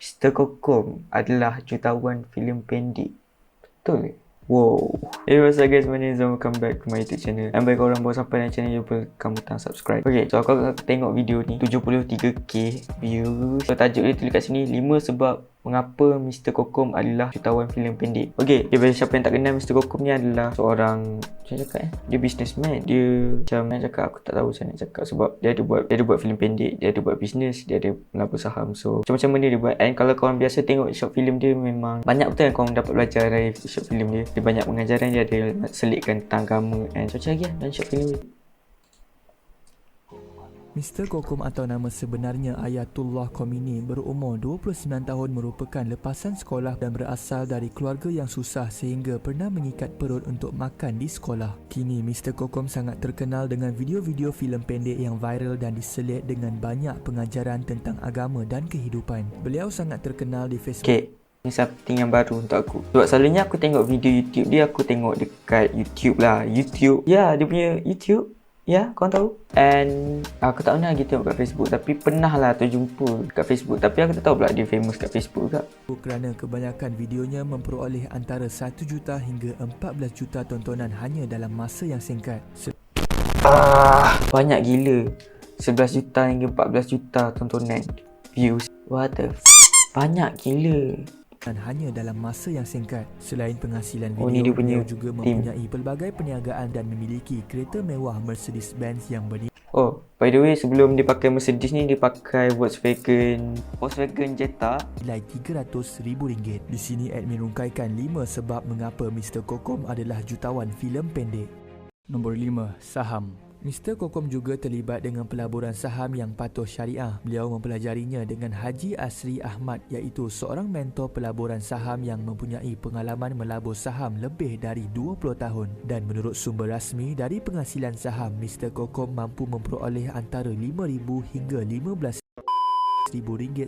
Mr. Kokom adalah jutawan filem pendek. Betul ke? Wow. Hey, what's up guys, my name is Zam. Welcome back to my YouTube channel. Dan bagi korang baru sampai dalam channel ni, lupa tekan butang subscribe. Okay, so aku akan tengok video ni 73k views. So tajuk dia tulis kat sini 5 sebab mengapa Mr. Kokom adalah jutawan filem pendek. Okay, bagi siapa yang tak kenal, Mr. Kokom ni adalah seorang, saya cakap dia businessman. Dia macam nak cakap, aku tak tahu macam nak cakap sebab dia ada buat filem pendek, dia ada buat bisnes, dia ada melabur saham. So macam-macam benda dia buat. And kalau korang biasa tengok short film dia, memang banyak betul yang korang dapat belajar dari short film dia. Dia banyak pengajaran, dia ada selitkan tentang agama and macam lagi dan short film dia. Mr. Kokom atau nama sebenarnya Ayatullah Khomeini berumur 29 tahun merupakan lepasan sekolah dan berasal dari keluarga yang susah sehingga pernah mengikat perut untuk makan di sekolah. Kini Mr. Kokom sangat terkenal dengan video-video filem pendek yang viral dan diselit dengan banyak pengajaran tentang agama dan kehidupan. Beliau sangat terkenal di Facebook. Okay, ni something yang baru untuk aku. Sebab selalunya aku tengok video YouTube dia, aku tengok dekat YouTube lah. YouTube, ya, dia punya YouTube. Ya, korang tahu. And aku tak pernah lagi tengok kat Facebook, tapi pernah lah terjumpa kat Facebook. Tapi aku tak tahu pula dia famous kat Facebook juga. Kerana kebanyakan videonya memperoleh antara 1 juta hingga 14 juta tontonan hanya dalam masa yang singkat. Banyak gila. 11 juta hingga 14 juta tontonan views. What the banyak gila. Dan hanya dalam masa yang singkat. Selain penghasilan Oh, ni dia video, punya beliau juga team. mempunyai pelbagai perniagaan dan memiliki kereta mewah Mercedes-Benz yang bernilai Oh, by the way, sebelum dia pakai Mercedes ni, dia pakai Volkswagen Jetta. RM300,000. Di sini admin rungkaikan 5 sebab mengapa Mr. Kokom adalah jutawan filem pendek. Nombor 5, saham. Mr. Kokom juga terlibat dengan pelaburan saham yang patuh syariah. Beliau mempelajarinya dengan Haji Asri Ahmad, iaitu seorang mentor pelaburan saham yang mempunyai pengalaman melabur saham lebih dari 20 tahun. Dan menurut sumber rasmi, dari penghasilan saham, Mr. Kokom mampu memperoleh antara RM5,000 hingga RM15,000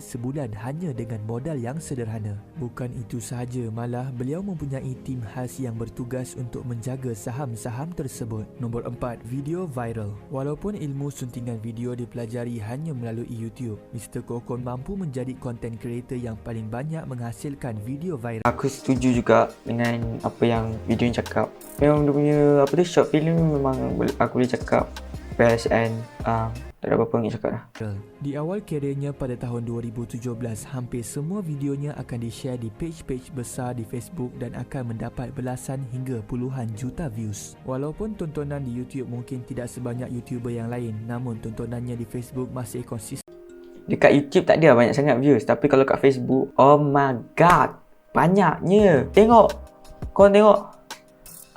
sebulan hanya dengan modal yang sederhana. Bukan itu sahaja, malah beliau mempunyai tim khas yang bertugas untuk menjaga saham-saham tersebut. Nombor 4, video viral. Walaupun ilmu suntingan video dipelajari hanya melalui YouTube, Mr. Kokom mampu menjadi content creator yang paling banyak menghasilkan video viral. Aku setuju juga dengan apa yang video ni cakap. Memang dia punya short film memang aku boleh cakap best and tak ada apa-apa nak cakap dah. Di awal kerjanya pada tahun 2017, hampir semua videonya akan di-share di page-page besar di Facebook dan akan mendapat belasan hingga puluhan juta views. Walaupun tontonan di YouTube mungkin tidak sebanyak YouTuber yang lain, namun tontonannya di Facebook masih konsisten. Dekat YouTube tak ada banyak sangat views, tapi kalau kat Facebook, oh my god, banyaknya. Tengok, korang tengok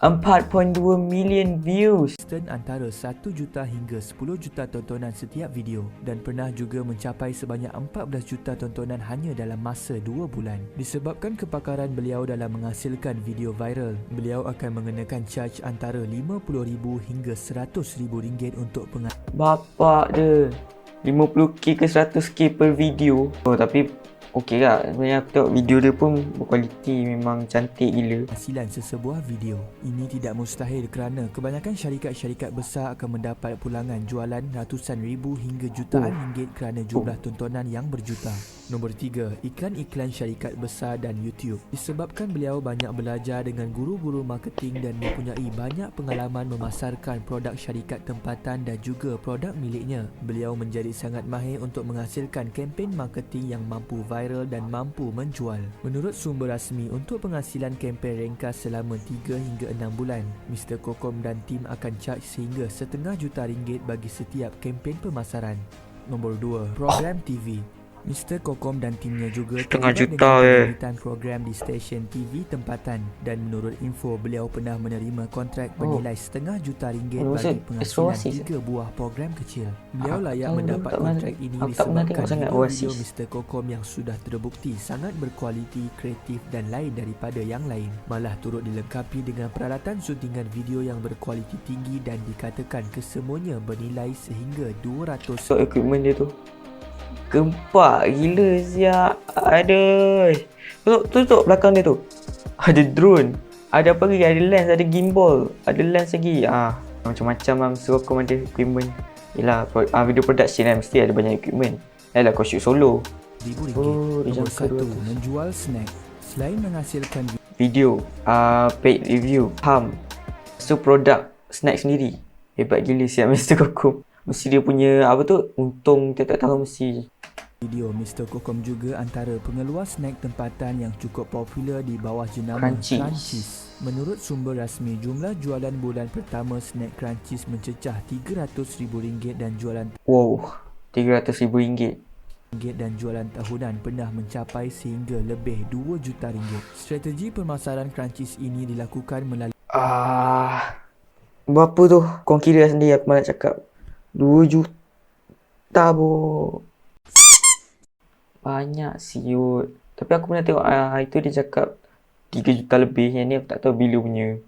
4.2 million views. Antara 1 juta hingga 10 juta tontonan setiap video dan pernah juga mencapai sebanyak 14 juta tontonan hanya dalam masa 2 bulan. Disebabkan kepakaran beliau dalam menghasilkan video viral, beliau akan mengenakan charge antara RM50,000 hingga RM100,000 untuk Bapak dia 50k ke 100k per video. Oh, tapi okey lah, sebenarnya aku tengok video dia pun berkualiti, memang cantik gila. Hasilan sesebuah video. Ini tidak mustahil kerana kebanyakan syarikat-syarikat besar akan mendapat pulangan jualan ratusan ribu hingga jutaan ringgit kerana jumlah tontonan yang berjuta. Nombor 3, iklan-iklan syarikat besar dan YouTube. Disebabkan beliau banyak belajar dengan guru-guru marketing dan mempunyai banyak pengalaman memasarkan produk syarikat tempatan dan juga produk miliknya, beliau menjadi sangat mahir untuk menghasilkan kempen marketing yang mampu viral dan mampu menjual. Menurut sumber rasmi, untuk penghasilan kempen ringkas selama 3 hingga 6 bulan, Mr. Kokom dan tim akan charge sehingga RM1,5 juta bagi setiap kempen pemasaran. Nombor 2, program TV. Mr. Kokom dan timnya juga terlibat dengan pemberitaan program di stesen TV tempatan dan menurut info, beliau pernah menerima kontrak bernilai RM1,5 juta bagi penghasilan 3 buah program kecil. Beliau layak mendapat kontrak ini disebabkan video Mr. Kokom yang sudah terbukti sangat berkualiti, kreatif dan lain daripada yang lain. Malah turut dilengkapi dengan peralatan syutingan video yang berkualiti tinggi dan dikatakan kesemuanya bernilai sehingga 200. So equipment dia tu gempak gila siap. Aduh. Tutup belakang dia tu. Ada drone. Ada apa lagi? Ada lens, ada gimbal. Ada lens lagi. Macam-macam lah Mr. Kokom ada equipment. Yelah, video production kan mesti ada banyak equipment. Yalah kau shoot solo. RM1,000. Oh, dia Nombor jangka 1, 200. menjual snack. Selain menghasilkan Video, paid review, so produk snack sendiri. Hebat gila siap Mr. Kokom. Mesti dia punya apa tu, untung tiap-tiap tahun mesti. video, Mr. Kokom juga antara pengeluar snack tempatan yang cukup popular di bawah jenama Crunchies. Crunchies. Menurut sumber rasmi, jumlah jualan bulan pertama snack Crunchies mencecah RM300,000 dan jualan Wow, RM300,000. dan jualan tahunan pernah mencapai sehingga lebih RM2 juta. Strategi pemasaran Crunchies ini dilakukan melalui Berapa tu? Kau kira sendiri, aku malah cakap 2 juta boh. Banyak siut. Tapi aku pernah tengok itu dia cakap 3 juta lebih. Yang ni aku tak tahu bila punya.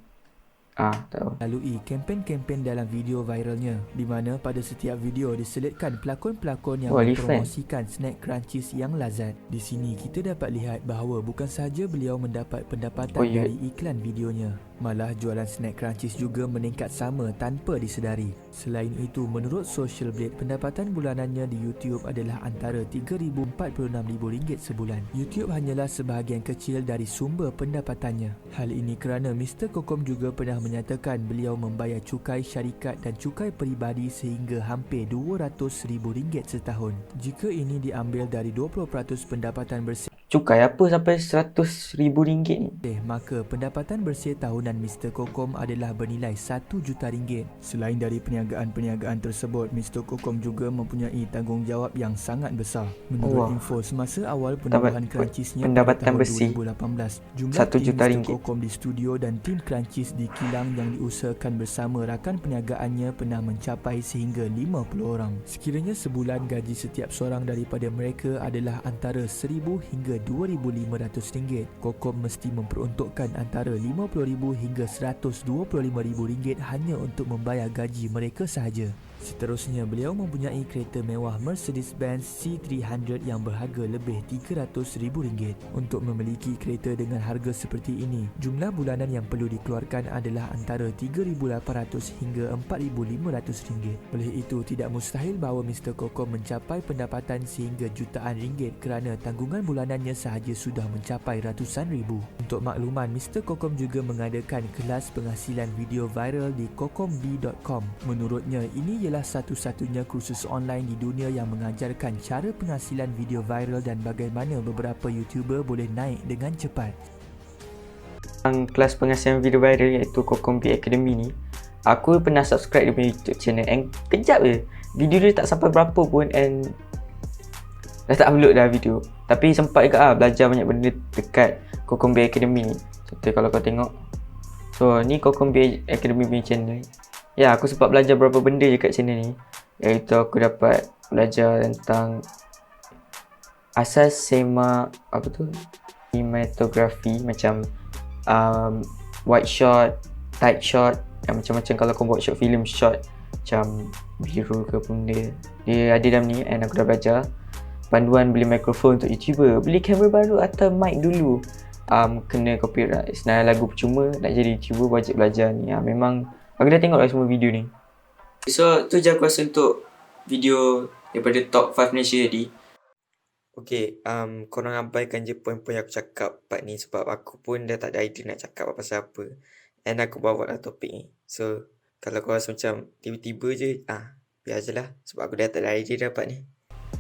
Tak tahu. melalui kempen-kempen dalam video viralnya, di mana pada setiap video diselitkan pelakon-pelakon yang mempromosikan snack Crunchies yang lazat. Di sini kita dapat lihat bahawa bukan sahaja beliau mendapat pendapatan dari iklan videonya, malah jualan snack Crunchies juga meningkat sama tanpa disedari. Selain itu, menurut Social Blade, pendapatan bulanannya di YouTube adalah antara RM3,000-46,000 sebulan. YouTube hanyalah sebahagian kecil dari sumber pendapatannya. Hal ini kerana Mr. Kokom juga pernah menyatakan beliau membayar cukai syarikat dan cukai peribadi sehingga hampir RM200,000 setahun. Jika ini diambil dari 20% pendapatan bersih, Cukai apa sampai RM100,000 ni? maka pendapatan bersih tahunan Mr. Kokom adalah bernilai RM1 juta. Selain dari perniagaan-perniagaan tersebut, Mr. Kokom juga mempunyai tanggungjawab yang sangat besar. Menurut info semasa awal penubuhan Crunchiesnya pada pendapatan tahun bersih 2018, jumlah RM1 tim juta. Mr. Kokom di studio dan tim Crunchies di kilang yang diusahakan bersama rakan perniagaannya pernah mencapai sehingga 50 orang. Sekiranya sebulan gaji setiap seorang daripada mereka adalah antara RM1,000 hingga RM2,500, Kokom mesti memperuntukkan antara RM50,000 hingga RM125,000 hanya untuk membayar gaji mereka sahaja. Seterusnya, beliau mempunyai kereta mewah Mercedes-Benz C300 yang berharga lebih RM300,000. Untuk memiliki kereta dengan harga seperti ini, jumlah bulanan yang perlu dikeluarkan adalah antara RM3,800 hingga RM4,500. Oleh itu, tidak mustahil bahawa Mr. Kokom mencapai pendapatan sehingga jutaan ringgit kerana tanggungan bulanannya sahaja sudah mencapai ratusan ribu. Untuk makluman, Mr. Kokom juga mengadakan kelas penghasilan video viral di kokomb.com. Menurutnya, ini ialah satu-satunya kursus online di dunia yang mengajarkan cara penghasilan video viral dan bagaimana beberapa YouTuber boleh naik dengan cepat. Kelas penghasilan video viral iaitu Kokom B Academy ni, aku pernah subscribe dia punya YouTube channel and kejap je. Video dia tak sampai berapa pun and dah tak upload dah video. Tapi sempat juga belajar banyak benda dekat Kokom B Academy ni. Contoh kalau kau tengok. So ni Kokom B Academy punya channel. Ya, aku sempat belajar beberapa benda je kat channel ni. Iaitu aku dapat belajar tentang asas cinematography, macam wide shot, tight shot, yang macam-macam kalau kau buat short film shot macam biru ke benda. Dia ada dalam ni and aku dah belajar. Panduan beli mikrofon untuk YouTuber, beli kamera baru atau mic dulu. Kena copyright. Senarai lagu percuma, nak jadi YouTuber wajib belajar ni. Memang aku dah tengok semua video ni. So tu je aku rasa untuk video daripada top 5 Malaysia tadi. Okay, korang abaikan je poin-poin yang aku cakap part ni sebab aku pun dah tak ada idea nak cakap pasal apa. And aku bawa lah topik ni. So kalau kau rasa macam tiba-tiba je, biar je lah sebab aku dah tak ada idea dapat ni.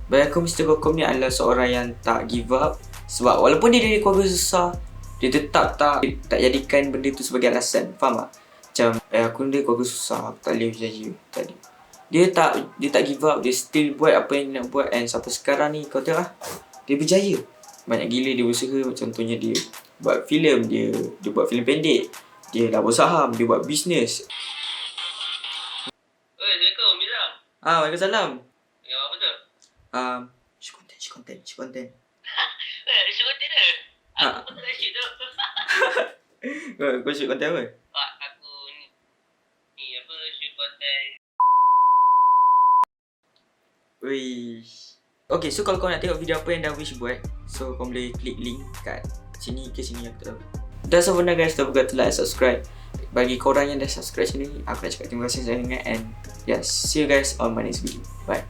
Bagi aku, Mr. Kokom ni adalah seorang yang tak give up. Sebab walaupun dia dari keluarga susah, dia tetap tak jadikan benda tu sebagai alasan. Faham tak? Macam aku ni dari keluarga susah, aku tak boleh berjaya. Tak boleh. Dia tak give up. Dia still buat apa yang dia nak buat. And sampai sekarang ni kau tengok lah, dia berjaya. Banyak gila dia berusaha. Contohnya dia buat filem, dia buat filem pendek, dia labur saham, dia buat bisnes. Assalamualaikum, Mizam. Waalaikumsalam. Yang apa tu? Shoot content. Shoot konten dah. Aku pun tak nak shoot tu. Kau shoot content apa? Pak, aku ni apa, shoot konten. Wish. Okay, so kalau kau nak tengok video apa yang dah Wish buat, so kau boleh klik link kat sini ke sini, aku tak tahu. That's all for now guys, don't forget to like, subscribe. Bagi korang yang dah subscribe sini, aku nak cakap terima kasih sangat and yes, see you guys on my next video. Bye.